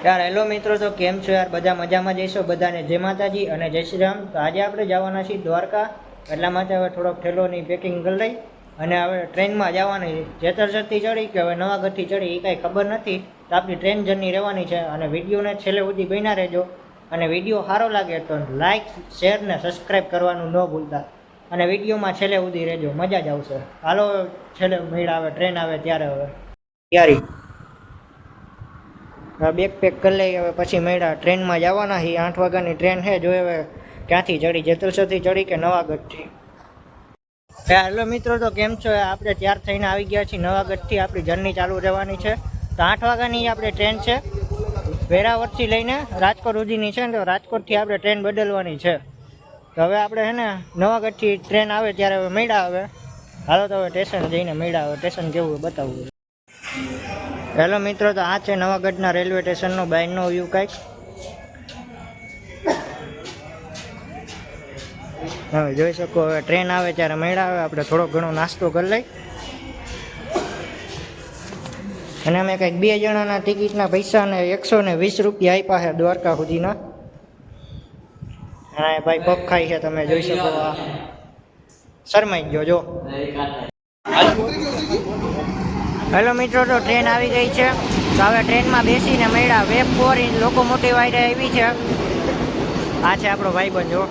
यार हेलो मित्रों, तो केम छो यार? बधा मजामां जईशो। बधाने जय माताजी अने जय श्री राम। तो आज आपणे जवाना छीए द्वारका, એટલા માટે હવે થોડોક ઠેલોની પેકિંગ કરી લઈ અને હવે ટ્રેનમાં જવાની જેતરસરથી ચડી કે હવે નવાગઢથી ચડી એ કાંઈ ખબર નથી. તો આપણી ટ્રેન જર્ની રહેવાની છે અને વિડીયોને છેલ્લે સુધી બન્યા રહેજો. અને વિડીયો સારો લાગે તો લાઇક, શેર ને સબસ્ક્રાઈબ કરવાનું ન ભૂલતા. અને વિડીયોમાં છેલ્લે સુધી રહેજો, મજા જ આવશે. હાલો છેલ્લે મેળા આવે, ટ્રેન આવે ત્યારે હવે તૈયારી બેગ પેક કરી લઈ. હવે પછી મેળા ટ્રેનમાં જવાના છીએ. 8 વાગ્યાની ટ્રેન છે. જો હવે ક્યાંથી ચડી, જેતલસરથી ચડી કે નવાગઢથી? હેલો મિત્રો, તો કેમ છો? આપણે ત્યાર થઈને આવી ગયા છીએ નવાગઢથી. આપણી જર્ની ચાલુ રહેવાની છે. તો 8 વાગ્યાની આપણે ટ્રેન છે. વેરાવળથી લઈને રાજકોટ સુધીની છે ને. તો રાજકોટથી આપણે ટ્રેન બદલવાની છે. તો હવે આપણે છે ને નવાગઢથી ટ્રેન આવે ત્યારે હવે મેળા આવે. હાલો તો હવે સ્ટેશન જઈને મેળા આવે. સ્ટેશન કેવું બતાવવું. હેલો મિત્રો, તો આ છે નવાગઢના રેલવે સ્ટેશનનો બહારનો વ્યૂ કંઈક. હવે જોઈ શકો. હવે ટ્રેન આવે ત્યારે મેળા આવે. આપણે થોડો ઘણો નાસ્તો કરી લઈ. અને અમે કંઈક 2 જણાના ટિકિટના પૈસા ને 120 રૂપિયા આપ્યા છે દ્વારકા સુધીના. હા ભાઈ પગ ખાઈ છે, તમે જોઈ શકો. આ શરમાઈ ગયો જો. હેલો મિત્રો, તો ટ્રેન આવી ગઈ છે. તો હવે ટ્રેનમાં બેસીને મેળા વેબ 4 લોકોમોટિવ આવી છે. આ છે આપણો ભાઈબંધ જો.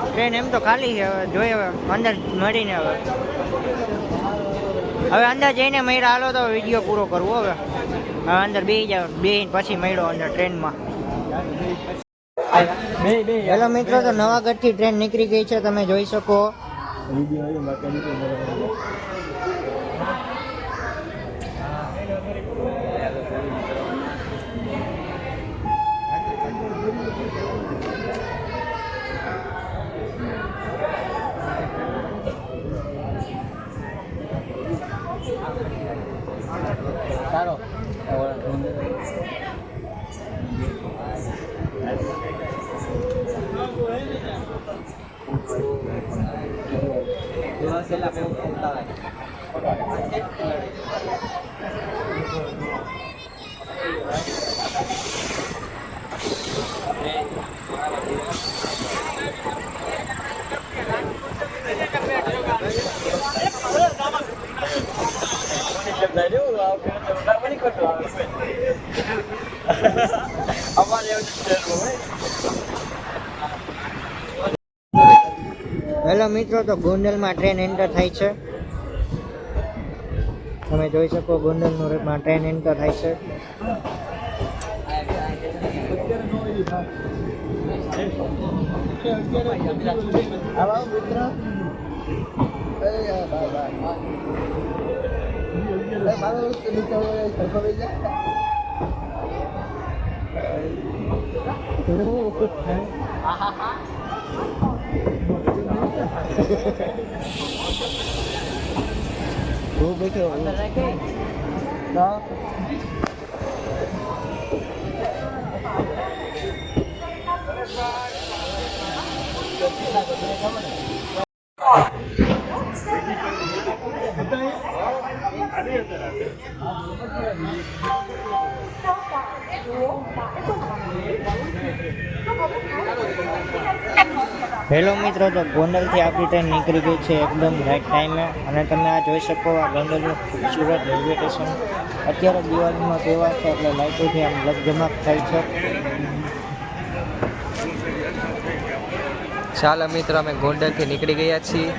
ટ્રેન એમ તો ખાલી છે. હવે જોઈએ હવે અંદર મળીને હવે અંદર જઈને મેળા હાલો તો વિડીયો પૂરો કરવો. હવે અંદર બેસી જાવ, બેસીને પછી મેળો અંદર ટ્રેનમાં. હેલો મિત્રો, તો નવાગઢથી ટ્રેન નીકળી ગઈ છે, તમે જોઈ શકો. સારો હેલો મિત્રો, તો ગોંડલમાં ટ્રેન એન્ટર થાય છે. તમે જોઈ શકો ગોંડલમાં ટ્રેન એન્ટર થાય છે. હેલો મિત્રો, તો ગોંડલથી આપણી ટ્રેન નીકળી ગઈ છે એકદમ રાઈટ ટાઈમે. અને તમે આ જોઈ શકો આ ગોંડલનું ખૂબસૂરત રેલવે સ્ટેશન. અત્યારે દિવાળીનો તહેવાર છે એટલે લાઇટોથી આમ ઝગઝમાટ થાય છે. ચાલો મિત્રો, અમે ગોંડલથી નીકળી ગયા છીએ.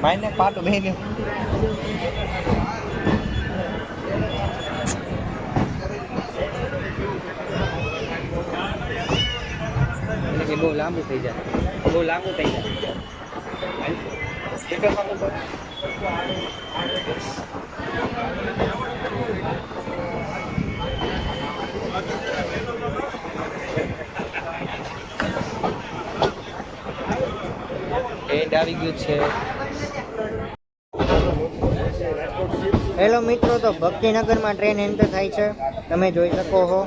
માઈને પાટો બેહીને એટલે કે બહુ લાંબુ થઈ જાય એન્ડ આવી ગયું છે. હેલો મિત્રો, તો ભક્તિનગરમાં ટ્રેન એન્ટર થાય છે, તમે જોઈ શકો છો.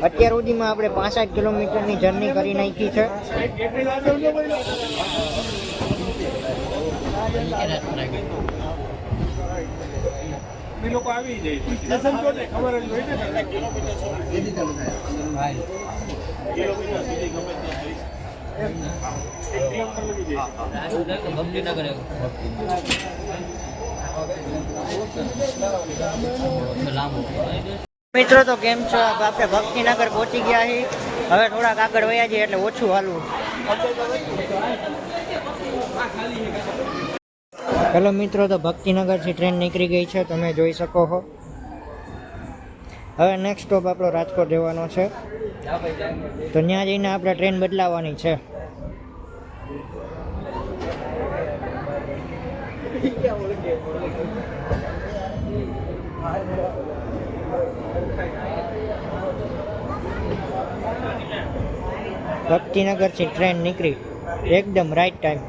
અત્યાર સુધીમાં આપણે 65 કિલોમીટરની જર્ની કરી નાખી છે. મિત્રો તો કેમ છો? આપણે ભક્તિનગર પહોંચી ગયા છીએ. હવે થોડાક આગળ વયા જઈએ એટલે ઓછું હાલવું. હેલો મિત્રો, તો ભક્તિનગરથી ટ્રેન નીકળી ગઈ છે, તમે જોઈ શકો છો. હવે નેક્સ્ટ સ્ટોપ આપણો રાજકોટ જવાનો છે, તો ત્યાં જઈને આપણે ટ્રેન બદલાવવાની છે. ભક્તિનગરથી ટ્રેન નીકળી એકદમ રાઈટ ટાઈમ.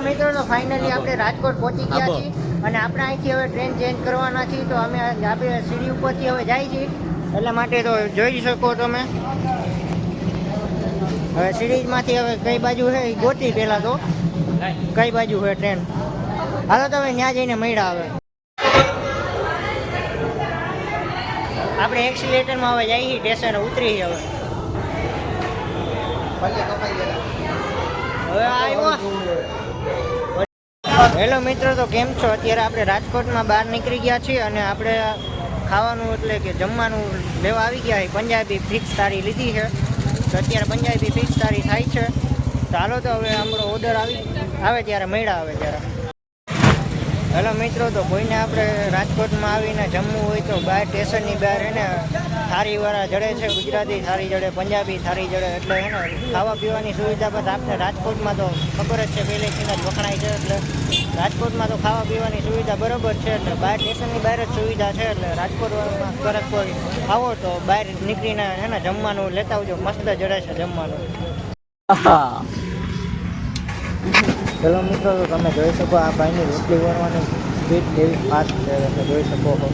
મિત્રો, તો ફાઇનલી આપણે રાજકોટ પહોંચી ગયા છીએ અને આપણે અહીંથી હવે ટ્રેન ચેન્જ કરવાના છીએ. તો અમે આપણે સીડી ઉપરથી હવે જાય છીએ, એટલા માટે તો જોઈ શકો તમે. હવે સીડીમાંથી હવે કઈ બાજુ છે એ ગોતી પહેલાં તો કઈ બાજુ છે ટ્રેન. હાલો તો હવે ત્યાં જઈને મળ્યા. હવે આપણે એક્સિલેટરમાં હવે જઈએ સ્ટેશન ઉતરી. હવે આવ્યો. હેલો મિત્રો, તો કેમ છો? અત્યારે આપણે રાજકોટમાં બહાર નીકળી ગયા છીએ અને આપણે ખાવાનું એટલે કે જમવાનું લેવા આવી ગયા. પંજાબી ફિક્સ થાળી લીધી છે, તો અત્યારે પંજાબી ફિક્સ થાળી થાય છે. ચાલો તો હવે આપણો ઓર્ડર આવે ત્યારે મળ્યા આવે ત્યારે. હેલો મિત્રો, તો કોઈને આપણે રાજકોટમાં આવીને જમવું હોય તો બહાર સ્ટેશનની બહાર એને થાળીવાળા જડે છે. ગુજરાતી થાળી જડે, પંજાબી થાળી જડે, એટલે એને ખાવા પીવાની સુવિધા પણ આપણે રાજકોટમાં તો ખબર જ છે, પહેલેથી જ વખણાય છે. એટલે રાજકોટમાં તો ખાવા પીવાની સુવિધા બરાબર છે, એટલે બહાર સ્ટેશનની બહાર જ સુવિધા છે. એટલે રાજકોટમાં ક્યારેક કોઈ આવો તો બહાર નીકળીને એને જમવાનું લેતા આવજો, મસ્ત જડે છે જમવાનું. ચલો મિત્રો, તો તમે જોઈ શકો આ ભાઈની રોટલી વણવાની સ્પીડ કેવી ફાસ્ટ છે, તમે જોઈ શકો છો.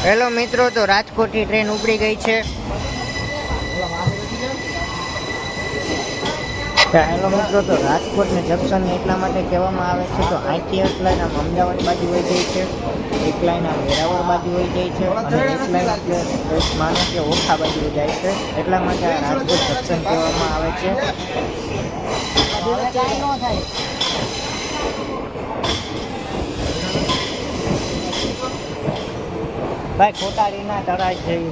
હેલો મિત્રો, તો રાજકોટથી ટ્રેન ઉપડી ગઈ છે. હેલો મિત્રો, તો રાજકોટને જંકશન એટલા માટે કહેવામાં આવે છે, તો અહીંથી એક લાઈન આમ અમદાવાદ બાજુ વહી જાય છે, એક લાઈન આમ વેરાવળ બાજુ વહી જાય છે અને એક લાઈન આપણે માનો કે ઓખા બાજુ જાય છે. એટલા માટે આ રાજકોટ જંકશન કહેવામાં આવે છે. ભાઈ કોટારીના તળાજ જઈએ.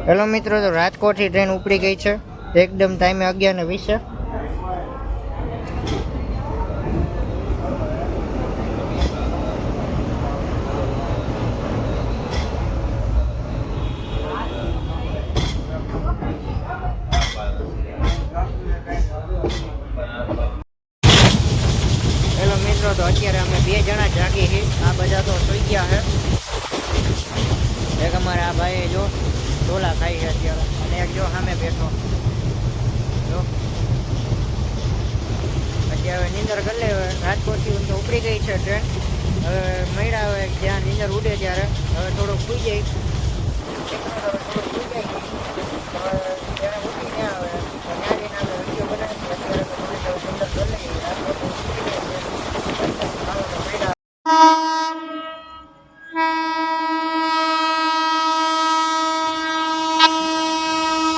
હેલો મિત્રો, તો રાજકોટથી ટ્રેન ઉપડી ગઈ છે એકદમ ટાઈમે 11:20. હેલો મિત્રો, તો અત્યારે અમે 2 જણા જાગી છીએ. આ બધા તો સુઈ ગયા છે. એક અમારે આ ભાઈ જો ઢોલા ખાઈ છે અત્યારે, અને એક જો સામે બેઠો જો. અત્યારે નીંદર કરી લે. રાજકોટથી તો ઉપડી ગઈ છે ટ્રેન. હવે મળ્યા હવે જ્યાં નીંદર ઉડે ત્યારે હવે થોડુંક સુઈ જાય.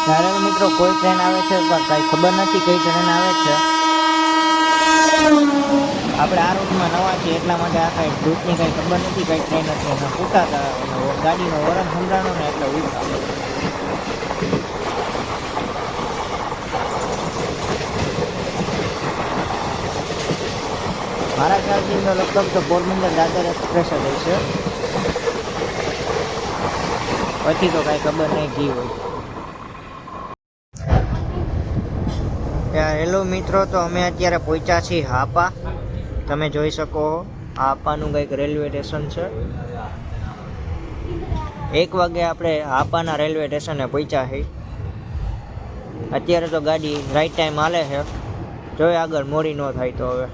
ત્યારે મિત્રો કોઈ ટ્રેન આવે છે પણ કાંઈ ખબર નથી કઈ ટ્રેન આવે છે. આપણે આ રૂટમાં નવા છીએ એટલા માટે આ કાંઈ રૂટની કાંઈ ખબર નથી કઈ ટ્રેન હતી. અમે ફૂટા હતા, ગાડીનો વરણ સંભળાણો ને એટલે ઉઠા. મારા ખ્યાલથી તો લગભગ તો પોરબંદર દાદર એક્સપ્રેસ જ હશે. પછી તો કાંઈ ખબર નહીં કી હોય. હેલો મિત્રો, તો અમે અત્યારે પહોંચ્યા છીએ હાપા. તમે જોઈ શકો હાપાનું કંઈક રેલવે સ્ટેશન છે. 1 વાગે આપણે હાપાના રેલવે સ્ટેશને પહોંચ્યા છીએ. અત્યારે તો ગાડી રાઈટ ટાઈમ હાલે છે. જોઈએ આગળ મોડી ન થાય તો હવે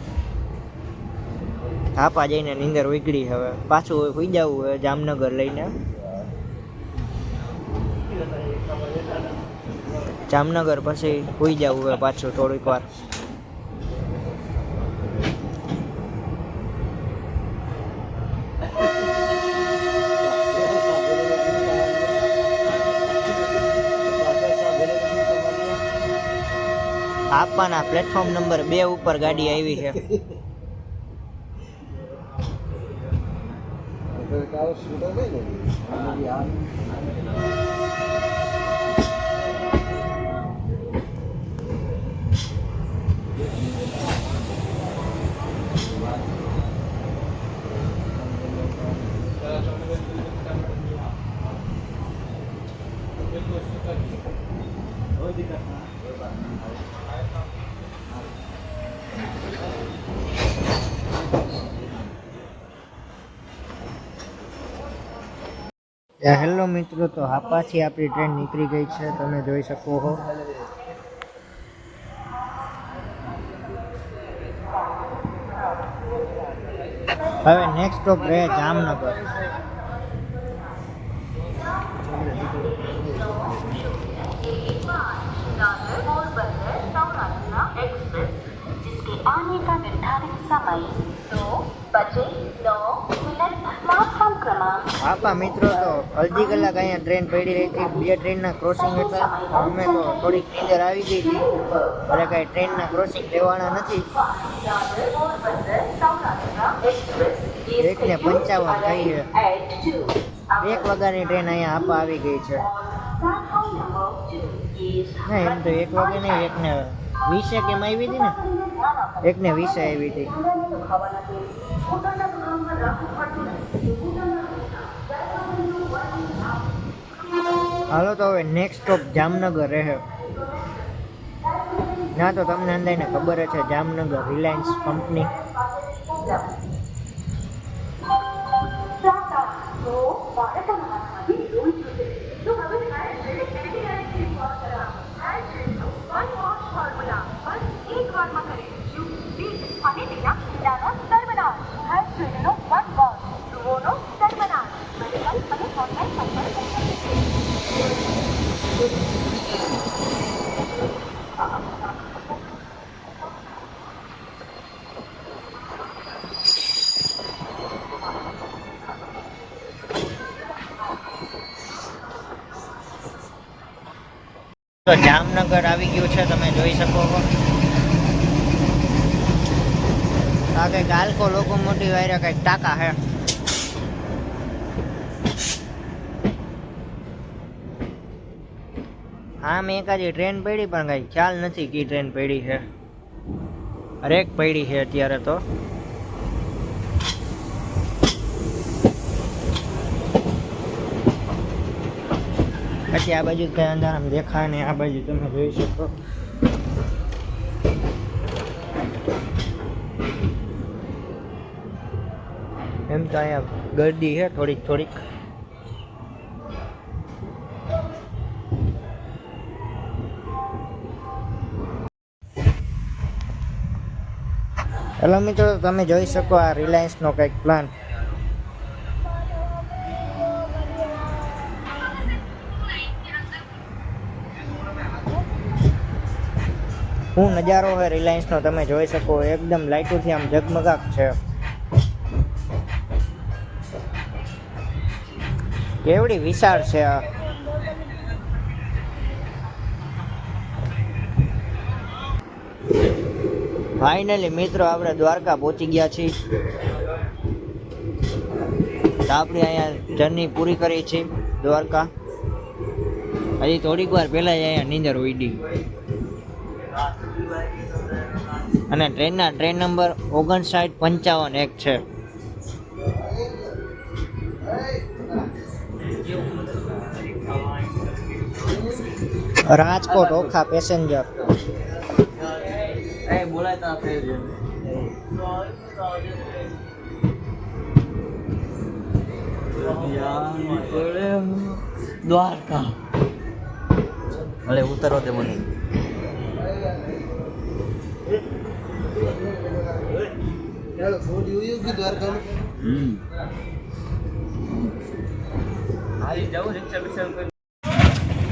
હાપા જઈને નીંદર ઉગડી. હવે પાછું સુઈ જવું હોય જામનગર લઈને. જામનગર પછી સુઈ જવું હોય પાછું થોડીક વાર. હાપાના પ્લેટફોર્મ નંબર 2 ઉપર ગાડી આવી છે. હેલો મિત્રો, તો હાપાથી આપણી ટ્રેન નીકળી ગઈ છે. તમે જોઈ શકો છો. હવે નેક્સ્ટ સ્ટોપ રહે જામનગર. आने का निर्धारित समय 2:09 प्लेटफॉर्म क्रमांक. હાપા મિત્રો, તો અડધી કલાક અહીંયા ટ્રેન પડી રહી હતી. 2 ટ્રેનના ક્રોસિંગ હતા. અમે તો થોડીક નીંદર આવી ગઈ હતી એટલે કાંઈ ટ્રેનના ક્રોસિંગ લેવાના નથી. 1:55 થઈ છે. 1 વાગ્યાની ટ્રેન અહીંયા હાપા આવી ગઈ છે. ના એમ તો 1 વાગે નહીં, 1:20 કેમ આવી હતી ને, 1:20 આવી હતી. હાલો તો હવે નેક્સ્ટ સ્ટોપ જામનગર રહે. ના તો તમને અંદાજને ખબર છે જામનગર રિલાયન્સ કંપની. તો જામનગર આવી ગયું છે, તમે જોઈ શકો છો. આ કંઈક આલ્કો લોકોમોટિવ વાયરા કંઈક ટાંકા હે. હા મેં એકાદી ટ્રેન પડી પણ કઈ ખ્યાલ નથી કે ટ્રેન પડી છે. રેક પડી છે અત્યારે તો. પછી આ બાજુ કઈ અંધારામાં દેખાય ને આ બાજુ તમે જોઈ શકો. એમ તો અહીંયા ગરદી છે થોડીક થોડીક. હેલો મિત્રો, તમે જોઈ શકો આ રિલાયન્સનો કંઈક પ્લાન્ટ. શું નજારો છે રિલાયન્સનો તમે જોઈ શકો. એકદમ લાઇટોથી આમ ઝગમગાટ છે. કેવડી વિશાળ છે આ. ફાઇનલી મિત્રો આપણે દ્વારકા પહોંચી ગયા છીએ. તો આપણે અહીંયા જર્ની પૂરી કરી છે દ્વારકા. હજી થોડીક વાર પહેલા જ અહીંયા નીંદર ઉડી. અને ટ્રેન નંબર 5955 છે. રાજકોટ ઓખા પેસેન્જર. દ્વારકા ભલે ઉતરવા દે મને.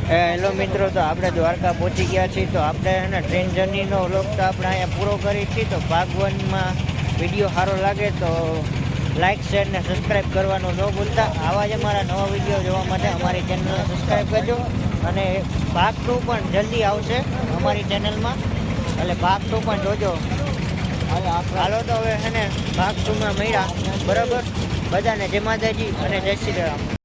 હેલો મિત્રો, તો આપણે દ્વારકા પહોંચી ગયા છીએ. તો આપણે એને ટ્રેન જર્નીનો વ્લોગ તો આપણે અહીંયા પૂરો કરી છીએ. તો ભાગ 1માં વિડીયો સારો લાગે તો લાઇક શેર ને સબસ્ક્રાઈબ કરવાનું ન ભૂલતા. આવા જ અમારા નવા વિડીયો જોવા માટે અમારી ચેનલને સબસ્ક્રાઈબ કરજો. અને ભાગ 2 પણ જલ્દી આવશે અમારી ચેનલમાં, એટલે ભાગ 2 પણ જોજો. હાલો તો હવે છે ને ભાગ 2માં મળ્યા. બરાબર, બધાને જય માતાજી અને જય શ્રી રામ.